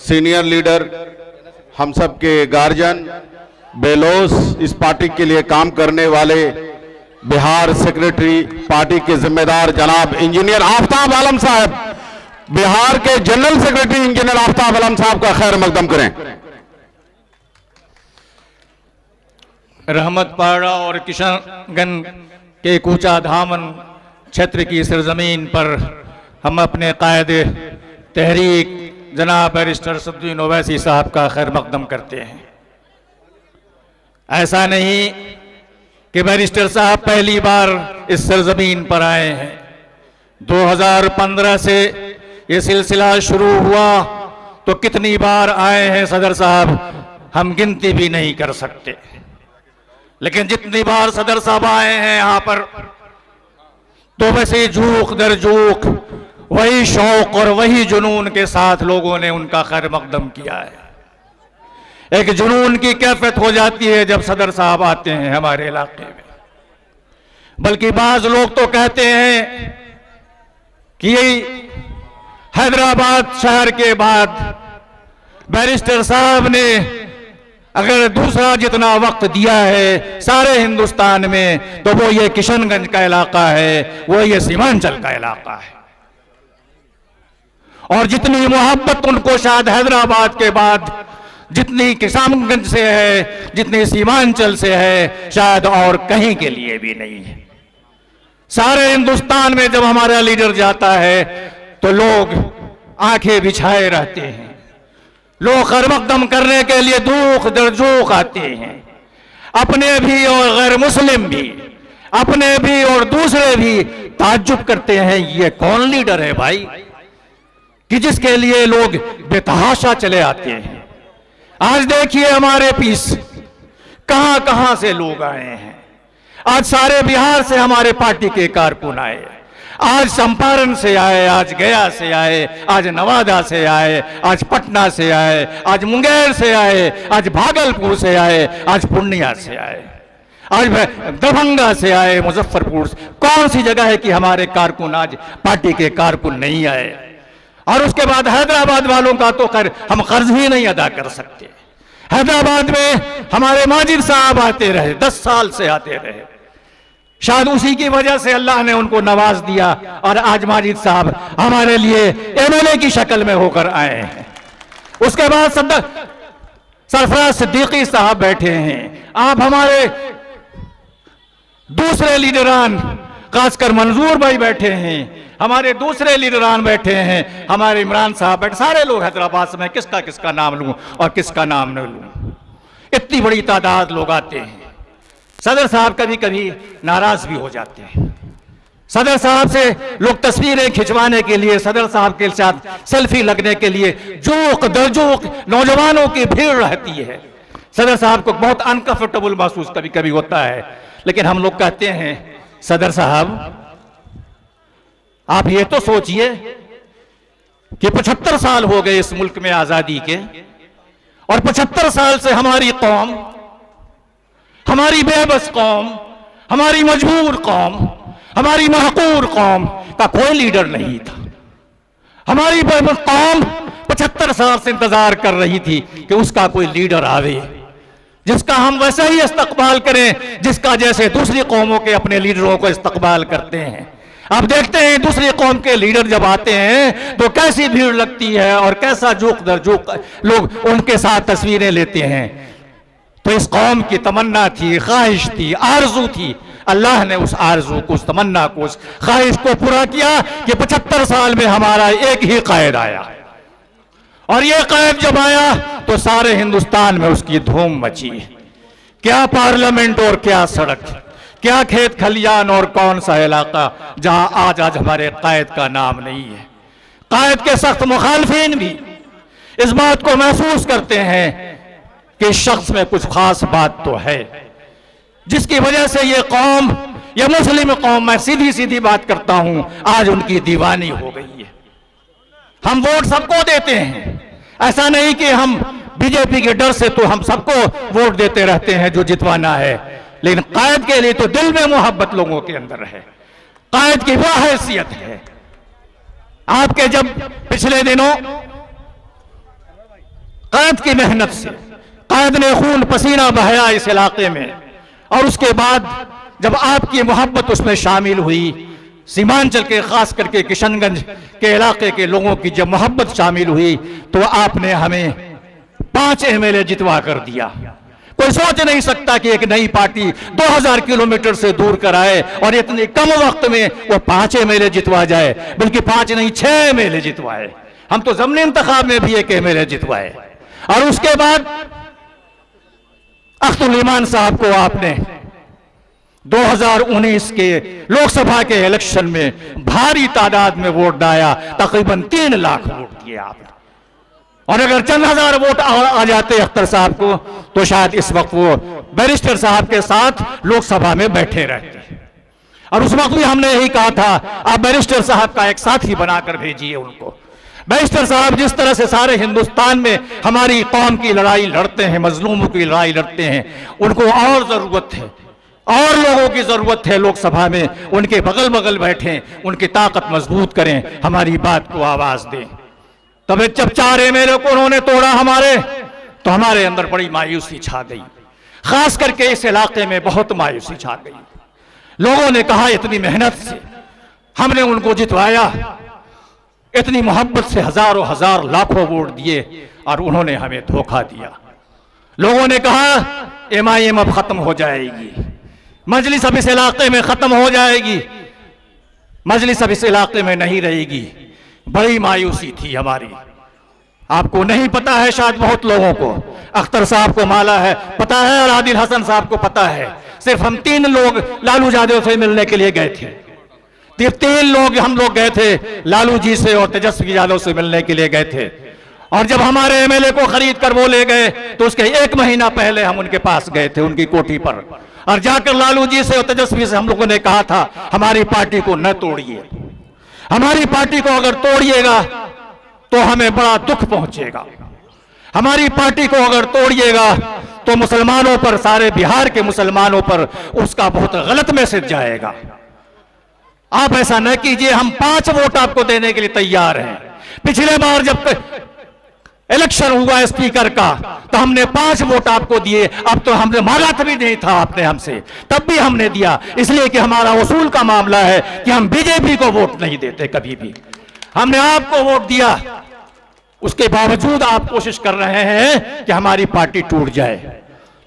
Senior leader, हम सब के गार्जियन, बेलोस इस पार्टी के लिए काम करने वाले बिहार सेक्रेटरी, पार्टी के जिम्मेदार जनाब इंजीनियर आफ्ताब आलम साहब, बिहार के जनरल सेक्रेटरी इंजीनियर आफ्ताब आलम साहब का खैर मकदम करें। रहमतपाड़ा और किशनगंज के कूचा धामन क्षेत्र की सरजमीन पर हम अपने कायद तहरीक जनाब बैरिस्टर सद्दुद्दीन ओवैसी साहब का खैर मकदम करते हैं। ऐसा नहीं कि बैरिस्टर साहब पहली बार इस सरजमीन पर आए हैं। 2015 से ये सिलसिला शुरू हुआ तो कितनी बार आए हैं सदर साहब, हम गिनती भी नहीं कर सकते। लेकिन जितनी बार सदर साहब आए हैं यहाँ पर, तो वैसे झूक दर झूक वही शौक और वही जुनून के साथ लोगों ने उनका खैर मकदम किया है। एक जुनून की कैफियत हो जाती है जब सदर साहब आते हैं हमारे इलाके में। बल्कि बाज लोग तो कहते हैं कि हैदराबाद शहर के बाद बैरिस्टर साहब ने अगर दूसरा जितना वक्त दिया है सारे हिंदुस्तान में, तो वो ये किशनगंज का इलाका है, वो ये सीमांचल का इलाका है। और जितनी मोहब्बत उनको शायद हैदराबाद के बाद जितनी किशनगंज से है, जितनी सीमांचल से है, शायद और कहीं के लिए भी नहीं है। सारे हिंदुस्तान में जब हमारा लीडर जाता है तो लोग आंखें बिछाए रहते हैं। लोग खैर मकदम करने के लिए दूख दर झूक आते हैं, अपने भी और गैर मुस्लिम भी, अपने भी और दूसरे भी ताज्जुब करते हैं, ये कौन लीडर है भाई कि जिसके लिए लोग बेतहाशा चले आते हैं। आज देखिए हमारे पीस कहां कहां से लोग आए हैं। आज सारे बिहार से हमारे पार्टी के कारकुन आए, आज चंपारण से आए, आज गया से आए, आज नवादा से आए, आज पटना से आए, आज मुंगेर से आए, आज भागलपुर से आए, आज पूर्णिया से आए, आज दरभंगा से आए, मुजफ्फरपुर से। कौन सी जगह है कि हमारे कारकुन आज पार्टी के कारकुन नहीं आए? और उसके बाद हैदराबाद वालों का तो खैर हम कर्ज ही नहीं अदा कर सकते। हैदराबाद में हमारे माजिद साहब आते रहे, 10 साल से आते रहे, शायद उसी की वजह से अल्लाह ने उनको नवाज दिया और आज माजिद साहब हमारे लिए एमएलए की शक्ल में होकर आए हैं। उसके बाद सरफराज सिद्दीकी साहब बैठे हैं। आप हमारे दूसरे लीडरान खासकर मंजूर भाई बैठे हैं, हमारे दूसरे लीडरान बैठे हैं, हमारे इमरान साहब बैठे, सारे लोग हैदराबाद से। मैं किसका किसका नाम लूं और किसका नाम न लूं, इतनी बड़ी तादाद लोग आते हैं। सदर साहब कभी कभी नाराज भी हो जाते हैं। सदर साहब से लोग तस्वीरें खिंचवाने के लिए, सदर साहब के साथ सेल्फी लगने के लिए जोक दर जोक नौजवानों की भीड़ रहती है। सदर साहब को बहुत अनकंफर्टेबल महसूस कभी कभी होता है। लेकिन हम लोग कहते हैं सदर साहब आप ये तो सोचिए कि 75 साल हो गए इस मुल्क में आजादी के, और 75 साल से हमारी कौम, हमारी बेबस कौम, हमारी मजबूर कौम, हमारी महकूर कौम का कोई लीडर नहीं था। हमारी बेबस कौम 75 साल से इंतजार कर रही थी कि उसका कोई लीडर आवे जिसका हम वैसा ही इस्तकबाल करें जिसका जैसे दूसरी कौमों के अपने लीडरों को इस्तकबाल करते हैं। आप देखते हैं दूसरी कौम के लीडर जब आते हैं तो कैसी भीड़ लगती है और कैसा जोक दर जोक लोग उनके साथ तस्वीरें लेते हैं। तो इस कौम की तमन्ना थी, ख्वाहिश थी, आरजू थी। अल्लाह ने उस आरजू को, उस तमन्ना को, उस ख्वाहिश को पूरा किया कि 75 साल में हमारा एक ही कायद आया। और ये कायद जब आया तो सारे हिंदुस्तान में उसकी धूम मची। क्या पार्लियामेंट और क्या सड़क, क्या खेत खलियान और कौन सा इलाका जहां आज हमारे कायद का नाम नहीं है। कायद के सख्त मुखालफिन भी इस बात को महसूस करते हैं कि शख्स में कुछ खास बात तो है जिसकी वजह से ये कौम, ये मुस्लिम कौम, मैं सीधी सीधी बात करता हूं, आज उनकी दीवानी हो गई है। हम वोट सबको देते हैं, ऐसा नहीं कि हम बीजेपी के डर से तो हम सबको वोट देते रहते हैं जो जितवाना है, लेकिन कायद के लिए तो दिल में मोहब्बत लोगों के अंदर है। कायद की वह हैसियत है। आपके जब पिछले दिनों कायद की मेहनत से, कायद ने खून पसीना बहाया इस इलाके में, और उसके बाद जब आपकी मोहब्बत उसमें शामिल हुई, सीमांचल के खास करके किशनगंज के इलाके के लोगों की जब मोहब्बत शामिल हुई, तो आपने हमें 5 एमएलए जितवा कर दिया। कोई सोच नहीं सकता कि एक नई पार्टी 2000 किलोमीटर से दूर कर आए और इतने कम वक्त में वो 5 एमएलए जितवा जाए, बल्कि 5 नहीं 6 एमएलए जितवाए। हम तो ज़मनी इंतखाब में भी एक एमएलए जितवाए, और उसके बाद अख्तुल ईमान साहब को आपने 2019 के लोकसभा के इलेक्शन में भारी तादाद में वोट डाया, तकरीबन 3 लाख वोट दिए आपने। और अगर चंद हजार वोट आ जाते अख्तर साहब को, तो शायद इस वक्त वो बैरिस्टर साहब के साथ लोकसभा में बैठे रहते। और उस वक्त भी हमने यही कहा था, आप बैरिस्टर साहब का एक साथी बनाकर भेजिए उनको। बैरिस्टर साहब जिस तरह से सारे हिंदुस्तान में हमारी कौम की लड़ाई लड़ते हैं, मजलूमों की लड़ाई लड़ते हैं, उनको और जरूरत है, और लोगों की जरूरत है लोकसभा में, उनके बगल बगल बैठें, उनकी ताकत मजबूत करें, हमारी बात को आवाज दें। तब जब 4 एमएलए को उन्होंने तोड़ा हमारे, तो हमारे अंदर बड़ी मायूसी छा गई, खास करके इस इलाके में बहुत मायूसी छा गई। लोगों ने कहा इतनी मेहनत से हमने उनको जितवाया, इतनी मोहब्बत से हजारों हजार लाखों वोट दिए, और उन्होंने हमें धोखा दिया। लोगों ने कहा एमआईएम अब खत्म हो जाएगी, मजलिस अब इस इलाके में खत्म हो जाएगी, मजलिस अब इस इलाके में नहीं रहेगी। बड़ी मायूसी थी हमारी। आपको नहीं पता है, शायद बहुत लोगों को, अख्तर साहब को माला है, पता है, और आदिल हसन साहब को पता है। सिर्फ हम 3 लोग लालू यादव से मिलने के लिए गए थे। 3 लोग हम लोग गए थे, लालू जी से और तेजस्वी यादव से मिलने के लिए गए थे। और जब हमारे एमएलए को खरीद कर वो ले गए, तो उसके 1 महीना पहले हम उनके पास गए थे, उनकी कोठी पर, और जाकर लालू जी से और तेजस्वी से हम लोगों ने कहा था, हमारी पार्टी को न तोड़िए, हमारी पार्टी को अगर तोड़िएगा तो हमें बड़ा दुख पहुंचेगा, हमारी पार्टी को अगर तोड़िएगा तो मुसलमानों पर, सारे बिहार के मुसलमानों पर उसका बहुत गलत मैसेज जाएगा। आप ऐसा न कीजिए, हम 5 वोट आपको देने के लिए तैयार हैं। पिछले बार जब इलेक्शन हुआ स्पीकर का, तो हमने 5 वोट आपको दिए। अब तो हमने मांगा भी नहीं था आपने हमसे, तब भी हमने दिया, इसलिए कि हमारा उसूल का मामला है कि हम बीजेपी को वोट नहीं देते कभी भी। हमने आपको वोट दिया, उसके बावजूद आप कोशिश कर रहे हैं कि हमारी पार्टी टूट जाए।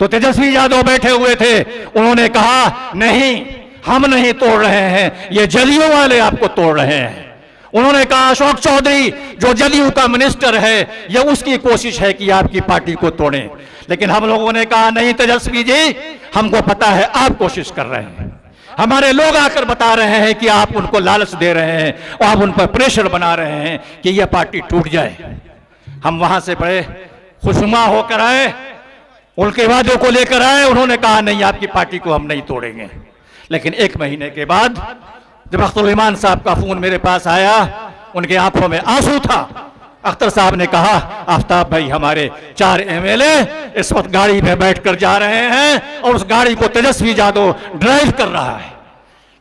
तो तेजस्वी यादव बैठे हुए थे, उन्होंने कहा नहीं, हम नहीं तोड़ रहे हैं, ये जदयू वाले आपको तोड़ रहे हैं। उन्होंने कहा अशोक चौधरी जो जदयू का मिनिस्टर है, यह उसकी कोशिश है कि आपकी पार्टी को तोड़ें। लेकिन हम लोगों ने कहा नहीं तेजस्वी जी, हमको पता है आप कोशिश कर रहे हैं, हमारे लोग आकर बता रहे हैं कि आप उनको लालच दे रहे हैं और आप उन पर प्रेशर बना रहे हैं कि यह पार्टी टूट जाए। हम वहां से बड़े खुशनुमा होकर आए, उनके वादों को लेकर आए। उन्होंने कहा नहीं, आपकी पार्टी को हम नहीं तोड़ेंगे। लेकिन 1 महीने के बाद जब अख्तुल ईमान साहब का फोन मेरे पास आया, उनके आंखों में आंसू था। अख्तर साहब ने कहा आफ्ताब भाई, हमारे 4 एमएलए इस वक्त गाड़ी में बैठकर जा रहे हैं और उस गाड़ी को तेजस्वी यादव ड्राइव कर रहा है,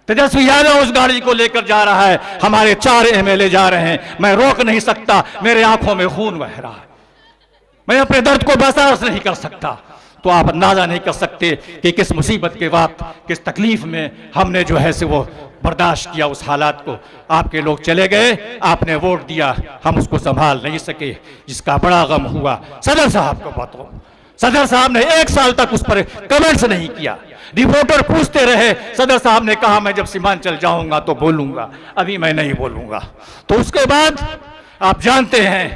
तेजस्वी यादव उस गाड़ी को लेकर जा रहा है, हमारे 4 एमएलए जा रहे हैं, मैं रोक नहीं सकता, मेरे आंखों में खून बह रहा है, मैं अपने दर्द को बर्दाश्त नहीं कर सकता। तो आप अंदाजा नहीं कर सकते कि किस मुसीबत के वक्त, किस तकलीफ में हमने जो है से वो बर्दाश्त किया उस हालात को। आपके लोग चले गए, आपने वोट दिया, हम उसको संभाल नहीं सके, जिसका बड़ा गम हुआ। सदर साहब को बताओ, सदर साहब ने 1 साल तक उस पर कमेंट्स नहीं किया। रिपोर्टर पूछते रहे, सदर साहब ने कहा मैं जब सीमांचल जाऊंगा तो बोलूंगा, अभी मैं नहीं बोलूंगा। तो उसके बाद आप जानते हैं,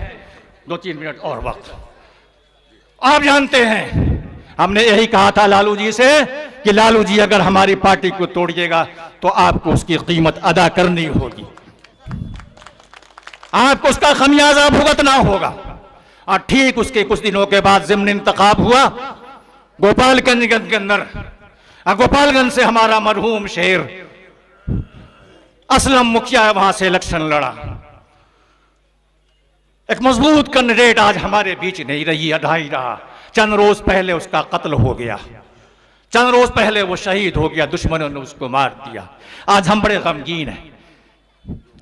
2-3 मिनट और वक्त, आप जानते हैं हमने यही कहा था लालू जी से कि लालू जी अगर हमारी पार्टी को तोड़िएगा तो आपको उसकी कीमत अदा करनी होगी, आपको उसका खमियाजा भुगतना होगा। और ठीक उसके कुछ दिनों के बाद ज़िमनी इंतखाब हुआ गोपालगंज के अंदर। गोपालगंज से हमारा मरहूम शेर असलम मुखिया वहां से इलेक्शन लड़ा। एक मजबूत कैंडिडेट आज हमारे बीच नहीं रही, अधाई रहा। चंद रोज पहले उसका कत्ल हो गया, चंद रोज पहले वो शहीद हो गया, दुश्मनों ने उसको मार दिया। आज हम बड़े गमगीन हैं,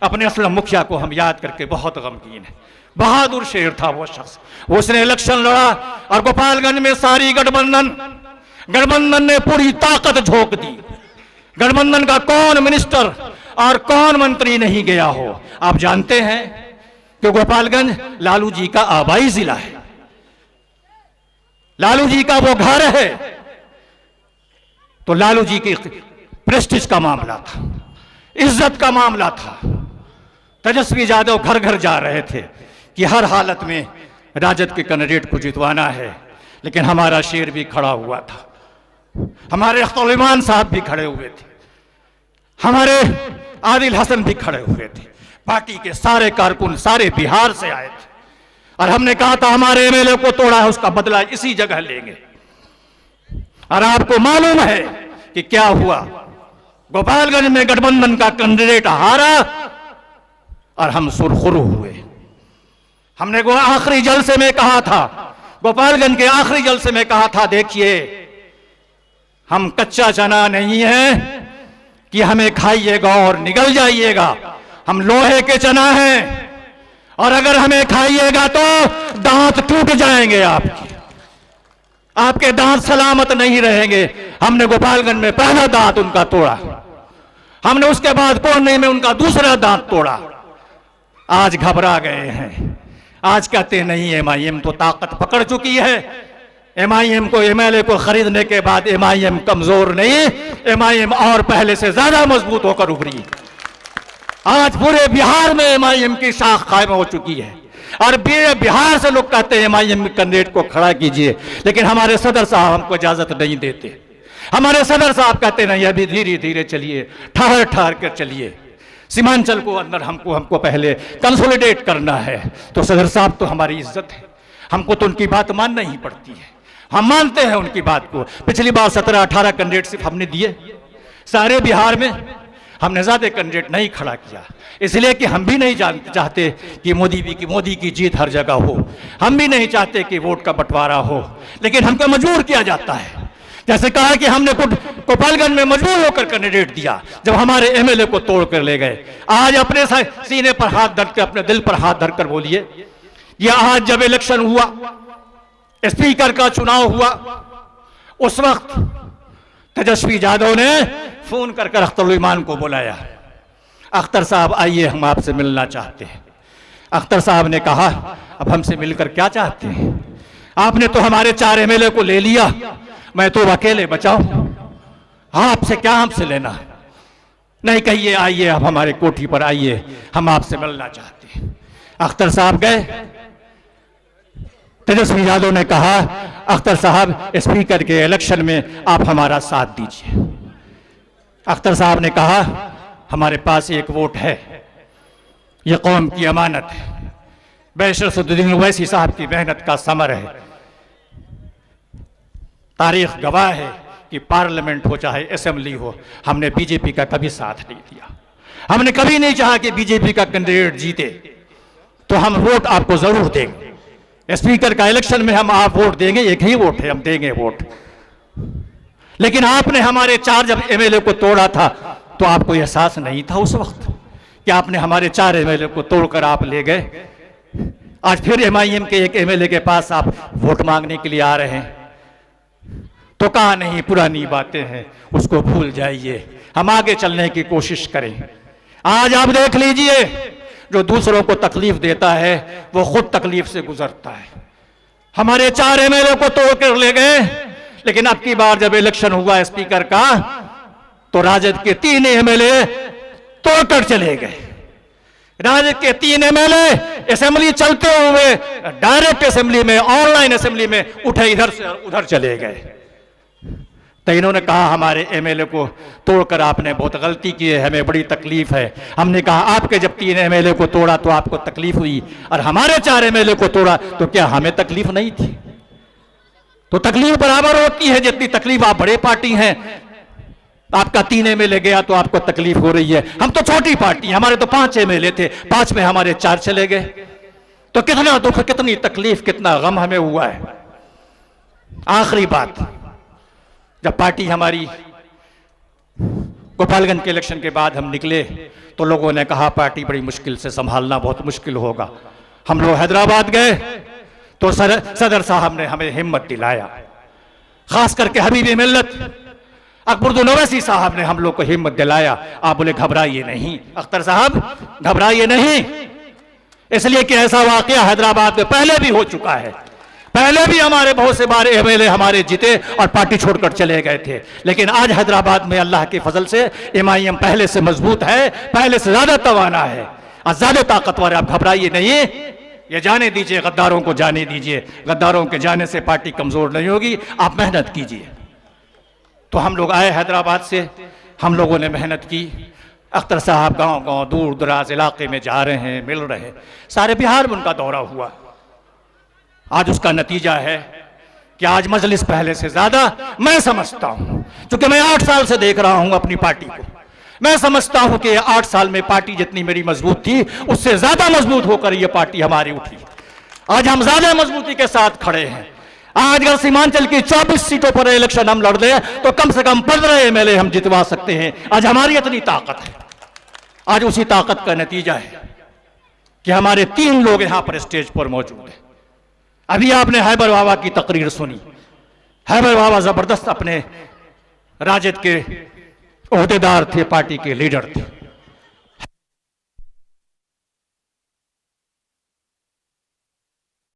अपने असलम मुखिया को हम याद करके बहुत गमगीन हैं। बहादुर शेर था वो शख्स। उसने इलेक्शन लड़ा और गोपालगंज में सारी गठबंधन ने पूरी ताकत झोंक दी। गठबंधन का कौन मिनिस्टर और कौन मंत्री नहीं गया हो। आप जानते हैं कि गोपालगंज लालू जी का आबाई जिला है, लालू जी का वो घर है। तो लालू जी की प्रेस्टीज का मामला था, इज्जत का मामला था। तेजस्वी यादव घर घर जा रहे थे कि हर हालत में राजद के कैंडिडेट को जितवाना है, लेकिन हमारा शेर भी खड़ा हुआ था, हमारे अख्तर इमान साहब भी खड़े हुए थे, हमारे आदिल हसन भी खड़े हुए थे। पार्टी के सारे कारकुन सारे बिहार से आए थे और हमने कहा था हमारे एमएलए को तोड़ा है, उसका बदला इसी जगह लेंगे। और आपको मालूम है कि क्या हुआ, गोपालगंज में गठबंधन का कैंडिडेट हारा और हम सुरखुरू हुए। हमने वो आखिरी जलसे में कहा था, गोपालगंज के आखिरी जलसे में कहा था, देखिए हम कच्चा चना नहीं है कि हमें खाइएगा और निगल जाइएगा, हम लोहे के चना हैं और अगर हमें खाइएगा तो दांत टूट जाएंगे, आपके दांत सलामत नहीं रहेंगे। हमने गोपालगंज में पहला दांत उनका तोड़ा, हमने उसके बाद कोने में उनका दूसरा दांत तोड़ा। आज घबरा गए हैं, आज कहते नहीं एमआईएम तो ताकत पकड़ चुकी है, एमआईएम को एमएलए को खरीदने के बाद एमआईएम कमजोर नहीं, एमआईएम और पहले से ज्यादा मजबूत होकर उभरी। आज पूरे बिहार में एमआईएम की शाख कायम हो चुकी है और बिहार से लोग कहते हैं एमआईएम कैंडिडेट को खड़ा कीजिए, लेकिन हमारे सदर साहब हमको इजाजत नहीं देते। हमारे सदर साहब कहते नहीं, अभी धीरे धीरे चलिए, ठहर ठहर कर चलिए, सीमांचल को अंदर हमको पहले कंसोलिडेट करना है। तो सदर साहब तो हमारी इज्जत है, हमको तो उनकी बात मानना ही पड़ती है, हम मानते हैं उनकी बात को। पिछली बार 17-18 कैंडिडेट सिर्फ हमने दिए, सारे बिहार में हमने ज्यादा कैंडिडेट नहीं खड़ा किया, इसलिए कि हम भी नहीं चाहते कि मोदी की जीत हर जगह हो, हम भी नहीं चाहते कि वोट का बंटवारा हो, लेकिन हमको मजबूर किया जाता है। जैसे कहा कि हमने गोपालगंज में मजबूर होकर कैंडिडेट दिया, जब हमारे एमएलए को तोड़ कर ले गए। आज अपने सीने पर हाथ धर के, अपने दिल पर हाथ धरकर बोलिए, ये आज जब इलेक्शन हुआ, स्पीकर का चुनाव हुआ, उस वक्त तेजस्वी यादव ने फोन कर अख्तर इमान को बुलाया, अख्तर साहब आइए हम आपसे मिलना चाहते हैं। अख्तर साहब ने कहा, अब हमसे मिलकर क्या चाहते हैं, आपने तो हमारे 4 एमएलए को ले लिया, मैं तो अकेले बचाऊं, आपसे क्या हमसे लेना। नहीं, कहिए आइए, अब हमारे कोठी पर आइए, हम आपसे मिलना चाहते हैं। अख्तर साहब गए, तेजस्वी यादव ने कहा, अख्तर साहब स्पीकर के इलेक्शन में आप हमारा साथ दीजिए। अख्तर साहब ने कहा, हमारे पास एक वोट है, यह कौम की अमानत है, बैशर सदुद्दीन ओवैसी साहब की मेहनत का समर है। तारीख गवाह है कि पार्लियामेंट हो चाहे असेंबली हो, हमने बीजेपी का कभी साथ नहीं दिया, हमने कभी नहीं चाहा कि बीजेपी का कैंडिडेट जीते, तो हम वोट आपको जरूर देंगे। स्पीकर का इलेक्शन में हम आप वोट देंगे, एक ही वोट है, हम देंगे वोट। लेकिन आपने हमारे 4 जब एमएलए को तोड़ा था, तो आपको एहसास नहीं था उस वक्त कि आपने हमारे 4 एमएलए को तोड़कर आप ले गए। आज फिर एमआईएम के एक एमएलए के पास आप वोट मांगने के लिए आ रहे हैं। तो कहा नहीं, पुरानी बातें हैं, उसको भूल जाइए, हम आगे चलने की कोशिश करें। आज आप देख लीजिए, जो दूसरों को तकलीफ देता है वो खुद तकलीफ से गुजरता है। हमारे 4 एमएलए को तोड़कर ले गए, लेकिन अब की बार जब इलेक्शन हुआ स्पीकर का, तो राजद के 3 एमएलए तोड़कर चले गए। राजद के 3 एमएलए असेंबली चलते हुए डायरेक्ट असेंबली में, ऑनलाइन असेंबली में उठे, इधर से उधर चले गए। तो इन्होंने कहा, हमारे एमएलए को तोड़कर आपने बहुत गलती की है, हमें बड़ी तकलीफ है। हमने कहा, आपके जब 3 एमएलए को तोड़ा तो आपको तकलीफ हुई, और हमारे 4 एमएलए को तोड़ा तो क्या हमें तकलीफ नहीं थी? तो तकलीफ बराबर होती है, जितनी तकलीफ आप बड़े पार्टी हैं। आपका 3 एमएलए गया तो आपको तकलीफ हो रही है, हम तो छोटी पार्टी, हमारे तो 5 एमएलए थे, 5 में हमारे 4 चले गए, तो कितना दुख, कितनी तकलीफ, कितना गम हमें हुआ है। आखिरी बात, जब पार्टी हमारी गोपालगंज के इलेक्शन के बाद हम निकले, तो लोगों ने कहा पार्टी बड़ी मुश्किल से संभालना बहुत मुश्किल होगा। हम लोग हैदराबाद गए तो सदर साहब ने हमें हिम्मत दिलाया, खास करके हबीब मिल्लत अकबरुद्दीन ओवैसी साहब ने हम लोग को हिम्मत दिलाया। आप बोले घबराइए नहीं अख्तर साहब, घबराइए नहीं, इसलिए कि ऐसा वाकया हैदराबाद में पहले भी हो चुका है। पहले भी हमारे बहुत से बारे एमएलए हमारे जीते और पार्टी छोड़कर चले गए थे, लेकिन आज हैदराबाद में अल्लाह के फजल से एमआईएम पहले से मजबूत है, पहले से ज्यादा तवाना है और ज्यादा ताकतवर है। आप घबराइए नहीं, ये जाने दीजिए, गद्दारों को जाने दीजिए, गद्दारों के जाने से पार्टी कमजोर नहीं होगी, आप मेहनत कीजिए। तो हम लोग आए हैदराबाद से, हम लोगों ने मेहनत की। अख्तर साहब गांव गांव दूर दराज इलाके में जा रहे हैं, मिल रहे हैं, सारे बिहार में उनका दौरा हुआ। आज उसका नतीजा है कि आज मजलिस पहले से ज्यादा, मैं समझता हूं, क्योंकि मैं 8 साल से देख रहा हूं अपनी पार्टी को, मैं समझता हूं कि 8 साल में पार्टी जितनी मेरी मजबूत थी उससे ज्यादा मजबूत होकर यह पार्टी हमारी उठी। आज हम ज्यादा मजबूती के साथ खड़े हैं। आज अगर सीमांचल की 24 सीटों पर इलेक्शन हम लड़ दें तो कम से कम 15 एमएलए हम जितवा सकते हैं। आज हमारी इतनी ताकत है। आज उसी ताकत का नतीजा है कि हमारे 3 लोग यहां पर स्टेज पर मौजूद हैं। अभी आपने हैबर बाबा की तकरीर सुनी। हैबर बाबा जबरदस्त अपने राजद के ओहदेदार थे, पार्टी के लीडर थे।